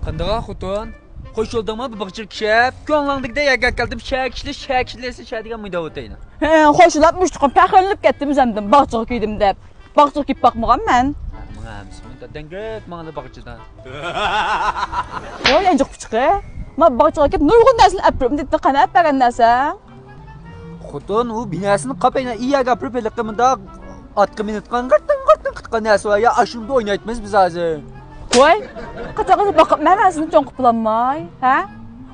Qandağa xutun? Xoş oldingmi bu bıqçır kishab? Ko'nglingda yaga qildim shakilasi shadigan mıyda o'tayni. He, xoşulab müştüqim, pəxirlib getdim zəndim, bağçıq giydim deb. Bağçıq giyib baxmağam mən. Mənə hamısını dengət mənə bıqçıdan. Oy, encik fıçıqı. Mən bağçığa giyib nurğun nəsil əpirəm dedi, qanat bəgən nəsən? Xutun o binasını qapayına iya qapırıb elə qımında atqı minutqan qırtqan nəsə var ya aşımda oynaytmız biz azı. Oy, qaçaqı baxıb mən səni çox qıplanmay, hə?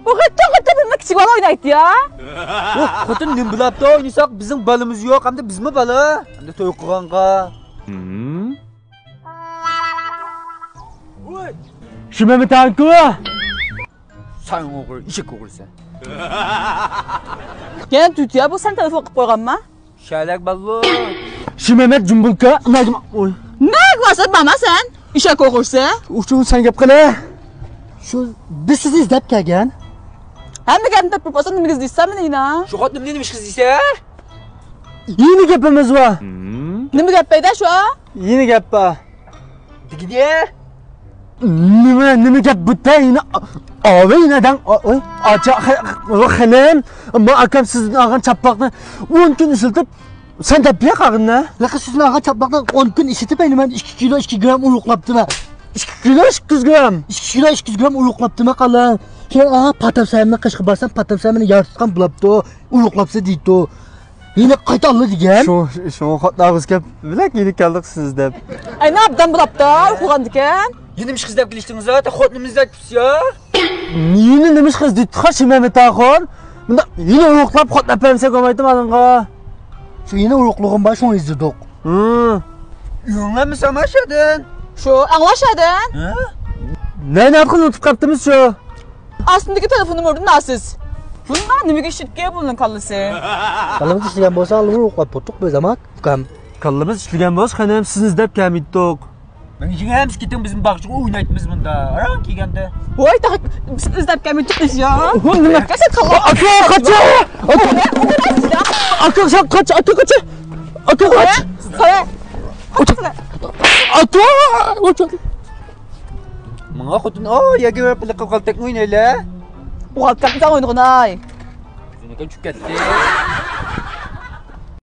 O qıtqa bilmək kiçik bala oynaydı ya. Xutun nim bilabda oynasaq bizim balımız yox, hem de bizmi balı? Hem de toy qıqanqa. Oy! Şimemi tankı? Sen oğul, işik oğulsan. Yenə tüt ya, bu sən telefon qıb qoyğanma? Şələk ballı. Şimemet cumbulka? Nagım. Oy. Nə varsa bana sən? İşə qoğursa? Uçun sen gap qala. Şu biz sizi izlep gelgen. Həm də gəmdə proposan nimi qızlıysan mənə yine? Şu xotun neymiş kız ise? Yeni gapimiz var. Nimi gəppəydə şu? Yeni gap var. Gidiyor. Nime gap bu da yine. Abi neden? Oy. Aça xalam. Ama akam sizin ağın çapakla 10 gün ısıtıp sen de bir ağınla. Lakin sizin ağın çapakla 10 gün ısıtıp benim 2 kilo 2 gram uyuklaptım. 2 kilo 200 gram. 2 kilo 200 gram uyuklaptım kalan. Sen aha patam sayımla kaşık barsan patam sayımla yarıskan bulaptı. Uyuklapsa deydi o. Yine kayıt aldı diyen. Şu xotlarınız gap bilek yedik kaldık sizde. Ay nə yapdan bulapda? Uyqulan dikən? Yeniymiş kız dep geliştiniz zaten xotunumuzda küs ya. Yine demiş kız deydi kaşı Mehmet Ağon. Bunda yine uyuklap xotlar pemse komaydım adınğa. Şu yine uyukluğun başını izledik. Yunla mı samaşadın? Şu, anlaşadın? Ne yapkın unutup kaptınız şu? Aslındaki telefonum orada nasız? Bunlar nimi şirkeye bulun kallısı. Kallımız işleyen bolsa alımı uyuklap potuk bir zaman. Kallımız işleyen bolsa hanım siz izlep gelmiyorduk. Ben için hemsi gittim bizim bakçığı oynaytmız bunda. Aran ki geldi. Oy, tak, izlep gelmeyi çıkmış ya. Nimi kaçın kallı. Akı kaçı! Akı sen kaç! Akı kaçı! Akı kaç! Sana. Akı! Mga xotun o ya gibi pala kaltek oynayla. Uğal kalktan oynayın ay. Seni kan çüketti.